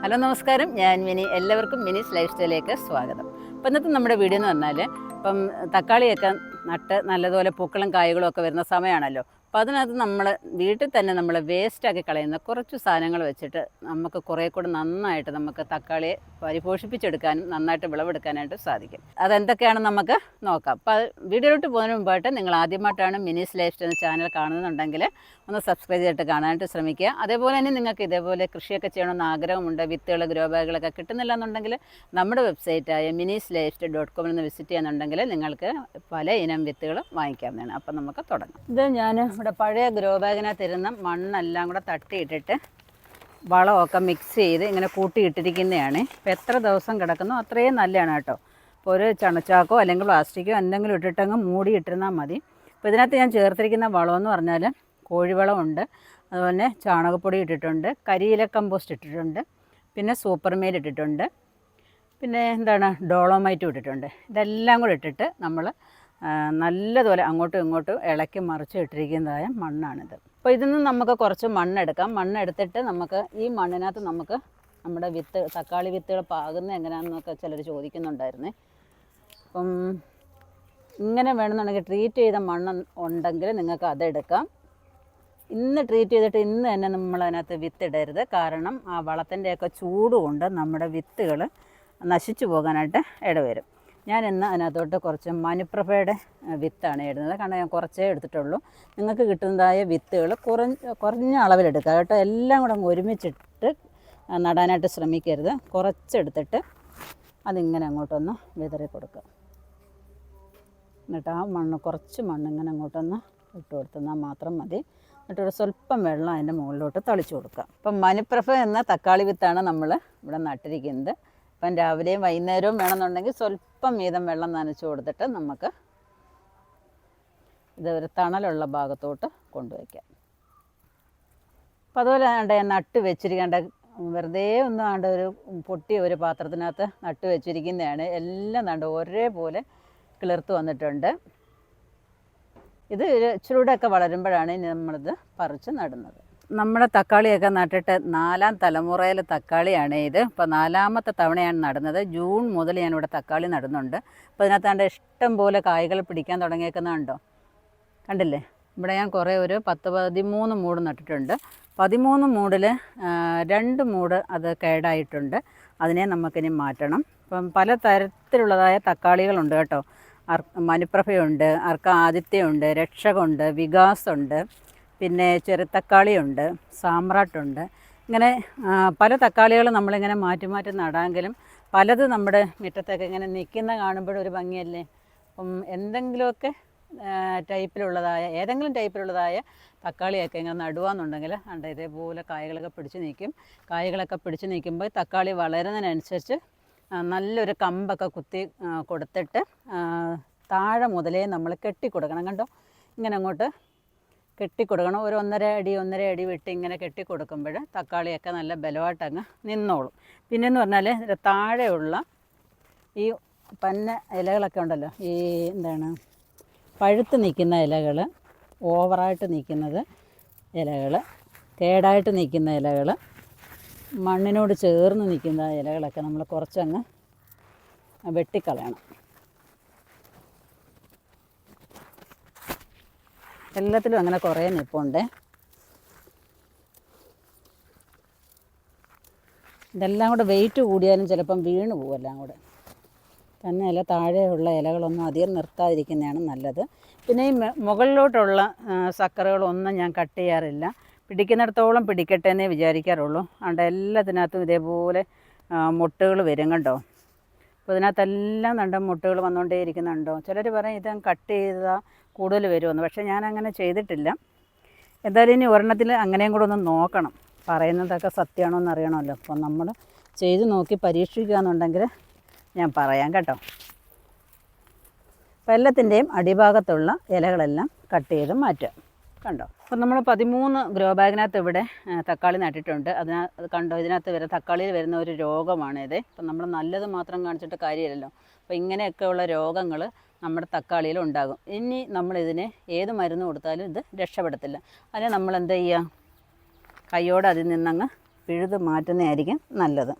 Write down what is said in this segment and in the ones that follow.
Hello നമസ്കാരം, ഞാൻ mini. എല്ലാവർക്കും മിനിസ് ലൈഫ് സ്റ്റൈലിലേക്ക് സ്വാഗതം. അപ്പോൾ ഇന്നത്തെ നമ്മുടെ വീഡിയോ എന്ന് പറഞ്ഞാൽ തക്കാളിയൊക്കെ നട്ട് നല്ലതുപോലെ പൂക്കളും കായകളും ഒക്കെ വരുന്ന സമയമാണല്ലോ. അപ്പോൾ അതിനകത്ത് നമ്മൾ വീട്ടിൽ തന്നെ നമ്മൾ വേസ്റ്റാക്കി കളയുന്ന കുറച്ച് സാധനങ്ങൾ വെച്ചിട്ട് നമുക്ക് കുറേ കൂടെ നന്നായിട്ട് നമുക്ക് തക്കാളിയെ പരിപോഷിപ്പിച്ചെടുക്കാനും നന്നായിട്ട് വിളവെടുക്കാനായിട്ട് സാധിക്കും. അതെന്തൊക്കെയാണെന്ന് നമുക്ക് നോക്കാം. അപ്പോൾ വീഡിയോയിലോട്ട് പോകുന്നതിന് മുമ്പായിട്ട് നിങ്ങൾ ആദ്യമായിട്ടാണ് മിനിസ് ലൈഫ് സ്റ്റൈൽ ചാനൽ കാണുന്നുണ്ടെങ്കിൽ ഒന്ന് സബ്സ്ക്രൈബ് ചെയ്തിട്ട് കാണാനായിട്ട് ശ്രമിക്കുക. അതേപോലെ തന്നെ നിങ്ങൾക്ക് ഇതേപോലെ കൃഷിയൊക്കെ ചെയ്യണമെന്ന് ആഗ്രഹമുണ്ട്, വിത്തുകൾ ഗ്രോ ബാഗുകളൊക്കെ കിട്ടുന്നില്ല എന്നുണ്ടെങ്കിൽ നമ്മുടെ വെബ്സൈറ്റായ minisLifestyle.com എന്ന് വിസിറ്റ് ചെയ്യുന്നുണ്ടെങ്കിൽ നിങ്ങൾക്ക് പല ഇനം വിത്തുകൾ വാങ്ങിക്കാവുന്നതാണ്. അപ്പം നമുക്ക് തുടങ്ങാം. ഇത് ഞാൻ ഇവിടെ പഴയ ഗ്രോ ബാഗിനകത്തിരുന്ന മണ്ണെല്ലാം കൂടെ തട്ടിയിട്ടിട്ട് വളമൊക്കെ മിക്സ് ചെയ്ത് ഇങ്ങനെ കൂട്ടിയിട്ടിരിക്കുന്നതാണ്. ഇപ്പോൾ എത്ര ദിവസം കിടക്കുന്നോ അത്രയും നല്ലതാണ് കേട്ടോ. ഇപ്പോൾ ഒരു ചണച്ചാക്കോ അല്ലെങ്കിൽ പ്ലാസ്റ്റിക്കോ എന്തെങ്കിലും ഇട്ടിട്ടങ്ങ് മൂടിയിട്ടിരുന്നാൽ മതി. അപ്പോൾ ഇതിനകത്ത് ഞാൻ ചേർത്തിരിക്കുന്ന വളമെന്ന് പറഞ്ഞാൽ കോഴിവളമുണ്ട്, അതുപോലെ ചാണകപ്പൊടി ഇട്ടിട്ടുണ്ട്, കരിയില കമ്പോസ്റ്റ് ഇട്ടിട്ടുണ്ട്, പിന്നെ സൂപ്പർ മെയിൽ ഇട്ടിട്ടുണ്ട്, പിന്നെ എന്താണ് ഡോളോമൈറ്റും ഇട്ടിട്ടുണ്ട്. ഇതെല്ലാം കൂടി ഇട്ടിട്ട് നമ്മൾ നല്ലതുപോലെ അങ്ങോട്ടും ഇങ്ങോട്ടും ഇളക്കി മറിച്ച് ഇട്ടിരിക്കുന്നതായ മണ്ണാണിത്. അപ്പോൾ ഇതിൽ നിന്ന് നമുക്ക് കുറച്ച് മണ്ണെടുക്കാം. മണ്ണെടുത്തിട്ട് നമുക്ക് ഈ മണ്ണിനകത്ത് നമുക്ക് നമ്മുടെ തക്കാളി വിത്തുകൾ പാകുന്നത് എങ്ങനെയാണെന്നൊക്കെ ചിലർ ചോദിക്കുന്നുണ്ടായിരുന്നേ. അപ്പം ഇങ്ങനെ വേണമെന്നുണ്ടെങ്കിൽ ട്രീറ്റ് ചെയ്ത മണ്ണ് ഉണ്ടെങ്കിൽ നിങ്ങൾക്ക് അതെടുക്കാം. ഇന്ന് ട്രീറ്റ് ചെയ്തിട്ട് ഇന്ന് തന്നെ നമ്മൾ അതിനകത്ത് വിത്തിടരുത്. കാരണം ആ വളത്തിൻ്റെയൊക്കെ ചൂട് കൊണ്ട് നമ്മുടെ വിത്തുകൾ നശിച്ചു പോകാനായിട്ട് ഇടവരും. ഞാൻ ഇന്ന് അതിനകത്തോട്ട് കുറച്ച് മനുപ്രഭയുടെ വിത്താണ് ഇടുന്നത്. കാരണം ഞാൻ കുറച്ചേ എടുത്തിട്ടുള്ളൂ. നിങ്ങൾക്ക് കിട്ടുന്നതായ വിത്തുകൾ കുറഞ്ഞ അളവിലെടുക്കുക കേട്ടോ. എല്ലാം കൂടെ അങ്ങ് ഒരുമിച്ചിട്ട് നടാനായിട്ട് ശ്രമിക്കരുത്. കുറച്ചെടുത്തിട്ട് അതിങ്ങനെ അങ്ങോട്ടൊന്ന് വിതറി കൊടുക്കുക. എന്നിട്ട് ആ കുറച്ച് മണ്ണ് ഇങ്ങനെ അങ്ങോട്ടൊന്ന് ഇട്ട് കൊടുത്തെന്നാൽ മാത്രം മതി. എന്നിട്ടൊരു സ്വല്പം വെള്ളം അതിൻ്റെ മുകളിലോട്ട് തളിച്ചു കൊടുക്കുക. അപ്പം മനുപ്രഭ എന്ന തക്കാളി വിത്താണ് നമ്മൾ ഇവിടെ നട്ടിരിക്കുന്നത്. അപ്പം രാവിലെയും വൈകുന്നേരവും വേണമെന്നുണ്ടെങ്കിൽ സ്വല്പം വീതം വെള്ളം നനച്ച് കൊടുത്തിട്ട് നമുക്ക് ഇത് ഒരു തണലുള്ള ഭാഗത്തോട്ട് കൊണ്ടുവയ്ക്കാം. അപ്പം അതുപോലെ ഞാൻ നട്ട് വെച്ചിരിക്കേണ്ട വെറുതെ ഒന്ന് ഒരു പൊട്ടിയ ഒരു പാത്രത്തിനകത്ത് നട്ട് വെച്ചിരിക്കുന്നതാണ്. എല്ലാം ഒരേപോലെ കിളിർത്ത് വന്നിട്ടുണ്ട്. ഇത് ഇച്ചിരൂടെയൊക്കെ വളരുമ്പോഴാണ് ഇനി നമ്മളിത് പറിച്ച് നടുന്നത്. നമ്മുടെ തക്കാളിയൊക്കെ നട്ടിട്ട് 4ാം തലമുറയിൽ തക്കാളിയാണ് ഇത്. ഇപ്പോൾ 4ാമത്തെ തവണയാണ് നടുന്നത്. ജൂൺ മുതൽ ഞാനിവിടെ തക്കാളി നടുന്നുണ്ട്. അപ്പോൾ ഇതിനകത്താണ്ട് ഇഷ്ടം പോലെ കായ്കൾ പിടിക്കാൻ തുടങ്ങിയേക്കുന്നുണ്ടോ, കണ്ടില്ലേ? ഇവിടെ ഞാൻ ഒരു 13 മൂട് നട്ടിട്ടുണ്ട്. 13 മൂടിൽ 2 മൂട് അത് കേടായിട്ടുണ്ട്. അതിനെ നമുക്കിനി മാറ്റണം. ഇപ്പം പല തരത്തിലുള്ളതായ തക്കാളികളുണ്ട് കേട്ടോ. മനുപ്രഭയുണ്ട്, ആദിത്യമുണ്ട്, രക്ഷകുണ്ട്, വികാസുണ്ട്, പിന്നെ ചെറുതക്കാളിയുണ്ട്, സാമ്രാട്ടുണ്ട്. ഇങ്ങനെ പല തക്കാളികൾ നമ്മളിങ്ങനെ മാറ്റി മാറ്റി നടാമെങ്കിലും പലത് നമ്മുടെ മുറ്റത്തൊക്കെ ഇങ്ങനെ നിൽക്കുന്ന കാണുമ്പോഴൊരു ഭംഗിയല്ലേ. അപ്പം ഏതെങ്കിലും ടൈപ്പിലുള്ളതായ തക്കാളിയൊക്കെ ഇങ്ങനെ നടുവാന്നുണ്ടെങ്കിൽ ഇതേപോലെ കായകളൊക്കെ പിടിച്ച് നിൽക്കും. കായകളൊക്കെ പിടിച്ച് നിൽക്കുമ്പോൾ തക്കാളി വളരുന്നതിനനുസരിച്ച് നല്ലൊരു കമ്പൊക്കെ കുത്തി കൊടുത്തിട്ട് താഴെ മുതലേ നമ്മൾ കെട്ടിക്കൊടുക്കണം. കണ്ടോ, ഇങ്ങനെ അങ്ങോട്ട് കെട്ടിക്കൊടുക്കണം. ഒരു 1.5 അടി വിട്ട് ഇങ്ങനെ കെട്ടിക്കൊടുക്കുമ്പോൾ തക്കാളിയൊക്കെ നല്ല ബലമായിട്ടങ്ങ് നിന്നോളും. പിന്നെയെന്ന് പറഞ്ഞാൽ താഴെയുള്ള ഈ പന്ന ഇലകളൊക്കെ ഉണ്ടല്ലോ, ഈ പഴുത്ത് നിൽക്കുന്ന ഇലകൾ, ഓവറായിട്ട് നിൽക്കുന്നത് ഇലകൾ, കേടായിട്ട് നിൽക്കുന്ന ഇലകൾ, മണ്ണിനോട് ചേർന്ന് നിൽക്കുന്ന ഇലകളൊക്കെ നമ്മൾ കുറച്ചങ്ങ് വെട്ടിക്കളയണം. എല്ലാത്തിലും അങ്ങനെ കുറേ നിൽപ്പുണ്ട്. ഇതെല്ലാം കൂടെ വെയിറ്റ് കൂടിയാലും ചിലപ്പം വീണ് പോകും. എല്ലാം കൂടെ തന്നെ താഴെയുള്ള ഇലകളൊന്നും അധികം നിർത്താതിരിക്കുന്നതാണ് നല്ലത്. പിന്നെ ഈ മുകളിലോട്ടുള്ള സക്കറുകളൊന്നും ഞാൻ കട്ട് ചെയ്യാറില്ല. പിടിക്കുന്നിടത്തോളം പിടിക്കട്ടെ എന്നേ വിചാരിക്കാറുള്ളൂ. എല്ലാത്തിനകത്തും ഇതേപോലെ മുട്ടുകൾ വരും കണ്ടോ. അപ്പോൾ ഇതിനകത്തെല്ലാം മുട്ടുകൾ വന്നുകൊണ്ടേ ഇരിക്കുന്നുണ്ടോ. ചിലർ പറയും ഇത് കട്ട് ചെയ്താൽ കൂടുതൽ വരുമെന്ന്. പക്ഷേ ഞാനങ്ങനെ ചെയ്തിട്ടില്ല. എന്തായാലും ഇനി ഒരെണ്ണത്തിൽ അങ്ങനെയും കൂടെ ഒന്ന് നോക്കണം. പറയുന്നതൊക്കെ സത്യമാണോ എന്ന് അറിയണമല്ലോ. അപ്പോൾ നമ്മൾ ചെയ്ത് നോക്കി പരീക്ഷിക്കുക എന്നുണ്ടെങ്കിൽ ഞാൻ പറയാം കേട്ടോ. അപ്പോൾ എല്ലാത്തിൻ്റെയും അടിഭാഗത്തുള്ള ഇലകളെല്ലാം കട്ട് ചെയ്ത് മാറ്റുക. കണ്ടോ. അപ്പം നമ്മൾ 13 ഗ്രോ ബാഗിനകത്ത് ഇവിടെ തക്കാളി നട്ടിട്ടുണ്ട്. കണ്ടോ, ഇതിനകത്ത് തക്കാളിയിൽ വരുന്ന ഒരു രോഗമാണിത്. അപ്പം നമ്മൾ നല്ലത് മാത്രം കാണിച്ചിട്ട് കാര്യമില്ലല്ലോ. അപ്പോൾ ഇങ്ങനെയൊക്കെയുള്ള രോഗങ്ങൾ നമ്മുടെ തക്കാളിയിൽ ഉണ്ടാകും. ഇനി നമ്മളിതിന് ഏത് മരുന്ന് കൊടുത്താലും ഇത് രക്ഷപ്പെടത്തില്ല. അതിന് നമ്മൾ എന്താ ചെയ്യുക, കൈയോടെ അതിൽ നിന്നങ്ങ് പിഴുത് മാറ്റുന്നതായിരിക്കും നല്ലത്.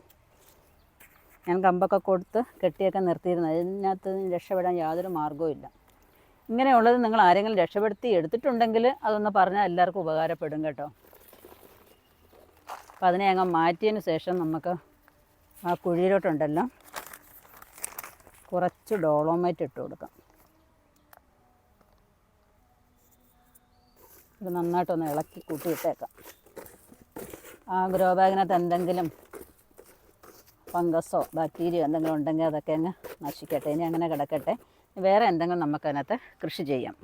ഞാൻ കമ്പൊക്കെ കൊടുത്ത് കെട്ടിയൊക്കെ നിർത്തിയിരുന്നത്, അതിനകത്ത് രക്ഷപ്പെടാൻ യാതൊരു മാർഗ്ഗവും ഇല്ല. ഇങ്ങനെയുള്ളത് നിങ്ങൾ ആരെങ്കിലും രക്ഷപ്പെടുത്തി എടുത്തിട്ടുണ്ടെങ്കിൽ അതൊന്ന് പറഞ്ഞാൽ എല്ലാവർക്കും ഉപകാരപ്പെടും കേട്ടോ. അപ്പോൾ അതിനെ അങ്ങ് മാറ്റിയതിന് ശേഷം നമുക്ക് ആ കുഴിയിലോട്ടുണ്ടല്ലോ കുറച്ച് ഡോളോമൈറ്റ് ഇട്ട് കൊടുക്കാം. ഇത് നന്നായിട്ടൊന്ന് ഇളക്കി കൂട്ടിയിട്ടേക്കാം. ആ ഗ്രോ ബാഗിനകത്ത് എന്തെങ്കിലും ഫംഗസോ ബാക്ടീരിയോ എന്തെങ്കിലും ഉണ്ടെങ്കിൽ അതൊക്കെ അങ്ങ് നശിക്കട്ടെ. ഇനി അങ്ങനെ കിടക്കട്ടെ. വേറെ എന്തെങ്കിലും നമുക്കതിനകത്ത് കൃഷി ചെയ്യാം.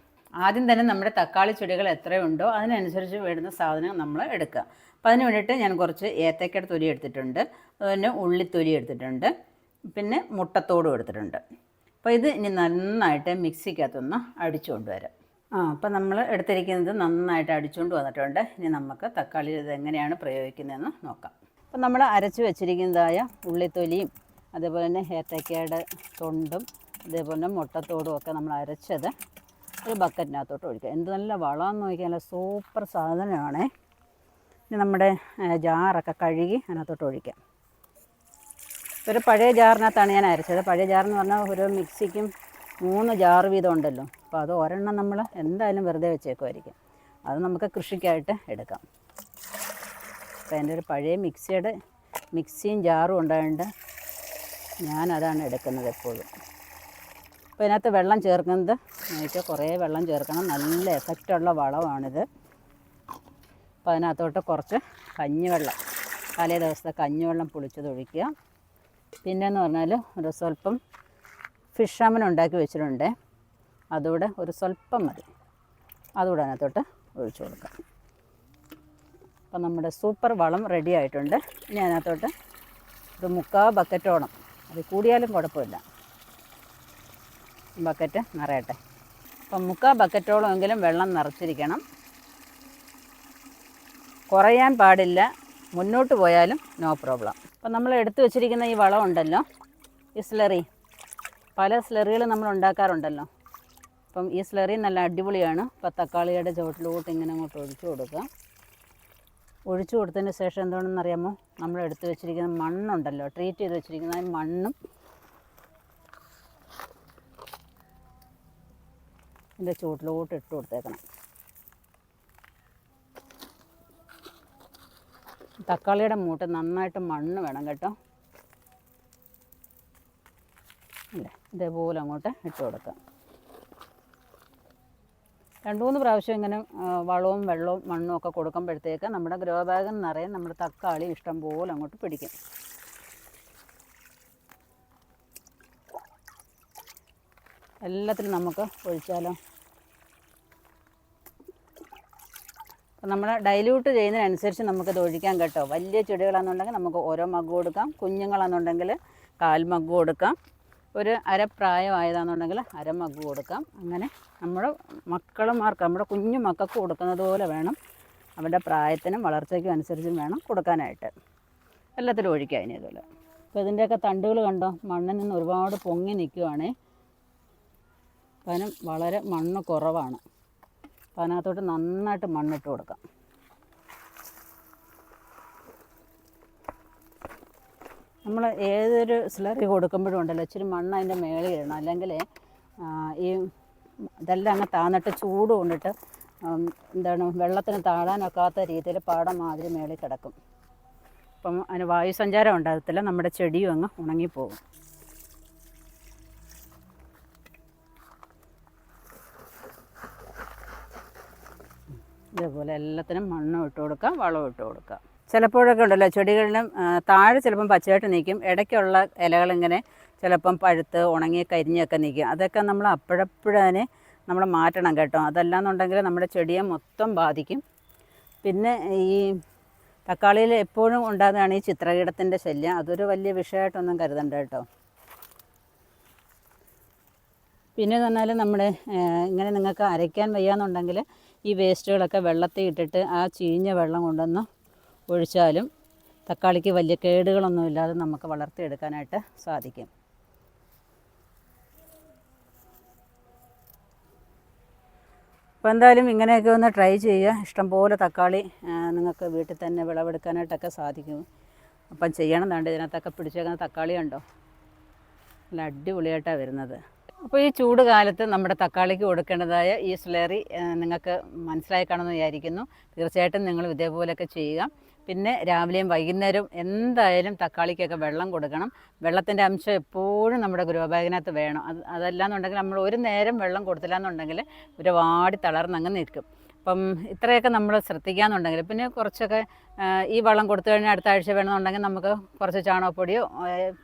ആദ്യം തന്നെ നമ്മുടെ തക്കാളി ചെടികൾ എത്രയുണ്ടോ അതിനനുസരിച്ച് വേണ്ടുന്ന സാധനം നമ്മൾ എടുക്കുക. അപ്പോൾ അതിന് വേണ്ടിയിട്ട് ഞാൻ കുറച്ച് ഏത്തക്കയുടെ തൊലി എടുത്തിട്ടുണ്ട്, അതുപോലെ ഉള്ളിത്തൊലി എടുത്തിട്ടുണ്ട്, പിന്നെ മുട്ടത്തോടും എടുത്തിട്ടുണ്ട്. അപ്പോൾ ഇത് ഇനി നന്നായിട്ട് മിക്സിക്കകത്തൊന്ന് അടിച്ചു കൊണ്ടുവരാം. അപ്പോൾ നമ്മൾ എടുത്തിരിക്കുന്നത് നന്നായിട്ട് അടിച്ചുകൊണ്ട് വന്നിട്ടുണ്ട്. ഇനി നമുക്ക് തക്കാളി ഇത് എങ്ങനെയാണ് പ്രയോഗിക്കുന്നതെന്ന് നോക്കാം. അപ്പോൾ നമ്മൾ അരച്ച് വെച്ചിരിക്കുന്നതായ ഉള്ളിത്തൊലിയും അതേപോലെ തന്നെ ഏത്തക്കയുടെ തൊണ്ടും അതേപോലെ മുട്ടത്തോടും ഒക്കെ നമ്മൾ അരച്ചത് ഒരു ബക്കറ്റിനകത്തോട്ട് ഒഴിക്കുക. എന്ത് നല്ല വളമെന്ന് നോക്കിയാൽ നല്ല സൂപ്പർ സാധനമാണേ. ഇനി നമ്മുടെ ജാറൊക്കെ കഴുകി അതിനകത്തോട്ട് ഒഴിക്കാം. ഒരു പഴയ ജാറിനകത്താണ് ഞാൻ അരച്ചത്. പഴയ ജാറെന്ന് പറഞ്ഞാൽ ഒരു മിക്സിക്കും 3 ജാറ് വീതം ഉണ്ടല്ലോ. അപ്പോൾ അത് ഒരെണ്ണം നമ്മൾ എന്തായാലും വെറുതെ വെച്ചേക്കുമായിരിക്കും. അത് നമുക്ക് കൃഷിക്കായിട്ട് എടുക്കാം. അപ്പോൾ എൻ്റെ ഒരു പഴയ മിക്സിയും ജാറും ഉണ്ടായതുകൊണ്ട് ഞാനതാണ് എടുക്കുന്നത് എപ്പോഴും. അപ്പോൾ ഇതിനകത്ത് വെള്ളം ചേർക്കുന്നത് എനിക്ക് കുറേ വെള്ളം ചേർക്കണം. നല്ല എഫക്റ്റുള്ള വളമാണിത്. അപ്പോൾ അതിനകത്തോട്ട് കുറച്ച് കഞ്ഞിവെള്ളം, തലേ ദിവസത്തെ കഞ്ഞിവെള്ളം പുളിച്ചത് ഒഴിക്കുക. പിന്നെയെന്ന് പറഞ്ഞാൽ ഒരു സ്വല്പം ഫിഷ് അമൻ ഉണ്ടാക്കി വെച്ചിട്ടുണ്ട്, അതുകൂടെ ഒരു സ്വല്പം മതി, അതുകൂടെ അതിനകത്തോട്ട് ഒഴിച്ചു കൊടുക്കാം. അപ്പം നമ്മുടെ സൂപ്പർ വളം റെഡി ആയിട്ടുണ്ട്. ഇനി അതിനകത്തോട്ട് ഒരു 3/4 ബക്കറ്റോളം, അത് കൂടിയാലും കുഴപ്പമില്ല, ബക്കറ്റ് നിറയട്ടെ. അപ്പം 3/4 ബക്കറ്റോളം എങ്കിലും വെള്ളം നിറച്ചിരിക്കണം. കുറയാൻ പാടില്ല, മുന്നോട്ട് പോയാലും നോ പ്രോബ്ലം. അപ്പം നമ്മൾ എടുത്തു വച്ചിരിക്കുന്ന ഈ വളം ഉണ്ടല്ലോ, ഈ സ്ലറി, പല സ്ലറികൾ നമ്മൾ ഉണ്ടാക്കാറുണ്ടല്ലോ. അപ്പം ഈ സ്ലറി നല്ല അടിപൊളിയാണ്. അപ്പോൾ തക്കാളിയുടെ ചുവട്ടിലോട്ട് ഇങ്ങനെ അങ്ങോട്ട് ഒഴിച്ചു കൊടുക്കുക. ഒഴിച്ചു കൊടുത്തതിന് ശേഷം എന്താണെന്ന് അറിയാമോ, നമ്മൾ എടുത്തു വെച്ചിരിക്കുന്ന മണ്ണുണ്ടല്ലോ, ട്രീറ്റ് ചെയ്ത് വെച്ചിരിക്കുന്ന മണ്ണും ഇതിൻ്റെ ചുവട്ടിലോട്ട് ഇട്ട് കൊടുത്തേക്കണം. തക്കാളിയുടെ മൂട്ട് നന്നായിട്ട് മണ്ണ് വേണം കേട്ടോ. അല്ലേ, ഇതേപോലെ അങ്ങോട്ട് ഇട്ട് കൊടുക്കാം. 2-3 പ്രാവശ്യം ഇങ്ങനെ വളവും വെള്ളവും മണ്ണും ഒക്കെ കൊടുക്കുമ്പോഴത്തേക്ക് നമ്മുടെ ഗ്രോ ബാഗിൽ നിറയെ നമ്മുടെ തക്കാളി ഇഷ്ടം പോലെ അങ്ങോട്ട് പിടിക്കും. എല്ലാത്തിലും നമുക്ക് ഒഴിച്ചാലോ. അപ്പം നമ്മൾ ഡൈല്യൂട്ട് ചെയ്യുന്നതിനനുസരിച്ച് നമുക്കത് ഒഴിക്കാം കേട്ടോ. വലിയ ചെടികളാണെന്നുണ്ടെങ്കിൽ നമുക്ക് ഓരോ മഗ് കൊടുക്കാം, കുഞ്ഞുങ്ങളാണെന്നുണ്ടെങ്കിൽ 1/4 മഗ് കൊടുക്കാം, ഒരു പ്രായമായതാണെന്നുണ്ടെങ്കിൽ 1/2 മഗ് കൊടുക്കാം. അങ്ങനെ നമ്മുടെ മക്കളുമാർക്ക്, നമ്മുടെ കുഞ്ഞു മക്കൾക്ക് കൊടുക്കുന്നത് പോലെ വേണം, അവരുടെ പ്രായത്തിനും വളർച്ചയ്ക്കും അനുസരിച്ചും വേണം കൊടുക്കാനായിട്ട്. എല്ലാത്തിലും ഒഴിക്കാം ഇനി ഇതുപോലെ. അപ്പോൾ ഇതിൻ്റെയൊക്കെ തണ്ടുകൾ കണ്ടോ, മണ്ണിൽ നിന്ന് ഒരുപാട് പൊങ്ങി നിൽക്കുവാണേ. കാരണം വളരെ മണ്ണ് കുറവാണ്. അപ്പോൾ അതിനകത്തോട്ട് നന്നായിട്ട് മണ്ണിട്ട് കൊടുക്കാം. നമ്മൾ ഏതൊരു സ്ലറി കൊടുക്കുമ്പോഴും ഉണ്ടല്ലോ ഇച്ചിരി മണ്ണ് അതിൻ്റെ മേളിൽ ഇടണം, അല്ലെങ്കിൽ ഈ ഇതെല്ലാം അങ്ങ് താന്നിട്ട് ചൂട് കൊണ്ടിട്ട് വെള്ളത്തിന് താഴാനൊക്കാത്ത രീതിയിൽ പാടം മാതിരി മേളിൽ കിടക്കും. അപ്പം അതിന് വായുസഞ്ചാരം ഉണ്ടാകത്തില്ല, നമ്മുടെ ചെടിയും അങ്ങ് ഉണങ്ങിപ്പോകും. ഇതേപോലെ എല്ലാത്തിനും മണ്ണും ഇട്ട് കൊടുക്കുക, വളവും ഇട്ട് കൊടുക്കുക. ചിലപ്പോഴൊക്കെ ഉണ്ടല്ലോ ചെടികളിലും താഴെ ചിലപ്പം പച്ചയായിട്ട് നിൽക്കും, ഇടയ്ക്കുള്ള ഇലകളിങ്ങനെ ചിലപ്പം പഴുത്ത് ഉണങ്ങി കരിഞ്ഞൊക്കെ നിൽക്കും. അതൊക്കെ നമ്മൾ അപ്പോഴപ്പോഴതിനെ നമ്മൾ മാറ്റണം കേട്ടോ. അതല്ലാന്നുണ്ടെങ്കിൽ നമ്മുടെ ചെടിയെ മൊത്തം ബാധിക്കും. പിന്നെ ഈ തക്കാളിയിൽ എപ്പോഴും ഉണ്ടാകുന്നതാണ് ഈ ചിത്രകീടത്തിൻ്റെ ശല്യം. അതൊരു വലിയ വിഷയമായിട്ടൊന്നും കരുതണ്ട കേട്ടോ. പിന്നെ എന്ന് പറഞ്ഞാൽ നമ്മുടെ ഇങ്ങനെ നിങ്ങൾക്ക് അരയ്ക്കാൻ വയ്യാന്നുണ്ടെങ്കിൽ ഈ വേസ്റ്റുകളൊക്കെ വെള്ളത്തിൽ ഇട്ടിട്ട് ആ ചീഞ്ഞ വെള്ളം കൊണ്ടൊന്ന് ഒഴിച്ചാലും തക്കാളിക്ക് വലിയ കേടുകളൊന്നുമില്ലാതെ നമുക്ക് വളർത്തിയെടുക്കാനായിട്ട് സാധിക്കും. അപ്പോൾ എന്തായാലും ഇങ്ങനെയൊക്കെ ഒന്ന് ട്രൈ ചെയ്യുക. ഇഷ്ടംപോലെ തക്കാളി നിങ്ങൾക്ക് വീട്ടിൽ തന്നെ വിളവെടുക്കാനായിട്ടൊക്കെ സാധിക്കും. അപ്പം ചെയ്യണം. വേണ്ട ഇതിനകത്തൊക്കെ പിടിച്ചേക്കുന്ന തക്കാളി ഉണ്ടോ, നല്ല അടിപൊളിയായിട്ടാണ് വരുന്നത്. അപ്പോൾ ഈ ചൂട് കാലത്ത് നമ്മുടെ തക്കാളിക്ക് കൊടുക്കേണ്ടതായ ഈ സ്ലറി നിങ്ങൾക്ക് മനസ്സിലായി കാണുമെന്ന് വിചാരിക്കുന്നു. തീർച്ചയായിട്ടും നിങ്ങൾ ഇതേപോലെയൊക്കെ ചെയ്യുക. പിന്നെ രാവിലെയും വൈകുന്നേരവും എന്തായാലും തക്കാളിക്കൊക്കെ വെള്ളം കൊടുക്കണം. വെള്ളത്തിൻ്റെ അംശം എപ്പോഴും നമ്മുടെ ഗ്രോ ബാഗിനകത്ത് വേണം. അതല്ലാന്നുണ്ടെങ്കിൽ നമ്മൾ ഒരു നേരം വെള്ളം കൊടുത്തില്ല എന്നുണ്ടെങ്കിൽ ഒരു വാടി തളർന്നങ്ങ് നിൽക്കും. അപ്പം ഇത്രയൊക്കെ നമ്മൾ ശ്രദ്ധിക്കാമെന്നുണ്ടെങ്കിൽ, പിന്നെ കുറച്ചൊക്കെ ഈ വളം കൊടുത്തു കഴിഞ്ഞാൽ അടുത്ത ആഴ്ച വേണമെന്നുണ്ടെങ്കിൽ നമുക്ക് കുറച്ച് ചാണകപ്പൊടിയോ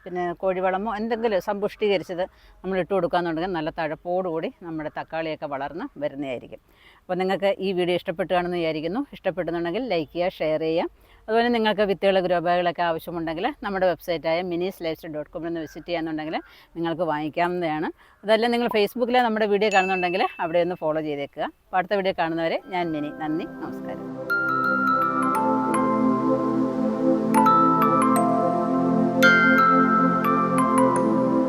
പിന്നെ കോഴിവളമോ എന്തെങ്കിലും സമ്പുഷ്ടീകരിച്ചത് നമ്മൾ ഇട്ട് കൊടുക്കുകയെന്നുണ്ടെങ്കിൽ നല്ല തഴപ്പോടുകൂടി നമ്മുടെ തക്കാളിയൊക്കെ വളർന്ന് വരുന്നതായിരിക്കും. അപ്പോൾ നിങ്ങൾക്ക് ഈ വീഡിയോ ഇഷ്ടപ്പെട്ടു കാണുമെന്ന് വിചാരിക്കുന്നു. ഇഷ്ടപ്പെടുന്നുണ്ടെങ്കിൽ ലൈക്ക് ചെയ്യുക, ഷെയർ ചെയ്യുക. അതുപോലെ നിങ്ങൾക്ക് വിത്തുകൾ ഗ്രോ ബാഗുകളൊക്കെ ആവശ്യമുണ്ടെങ്കിൽ നമ്മുടെ വെബ്സൈറ്റായ minislivestory.com ഒന്ന് വിസിറ്റ് ചെയ്യാന്നുണ്ടെങ്കിൽ നിങ്ങൾക്ക് വാങ്ങിക്കാവുന്നതാണ്. അതല്ല നിങ്ങൾ ഫേസ്ബുക്കിൽ നമ്മുടെ വീഡിയോ കാണുന്നുണ്ടെങ്കിൽ അവിടെ ഒന്ന് ഫോളോ ചെയ്തേക്കുക. അപ്പോൾ അടുത്ത വീഡിയോ കാണുന്നവരെ ഞാൻ മിനി. നന്ദി, നമസ്കാരം.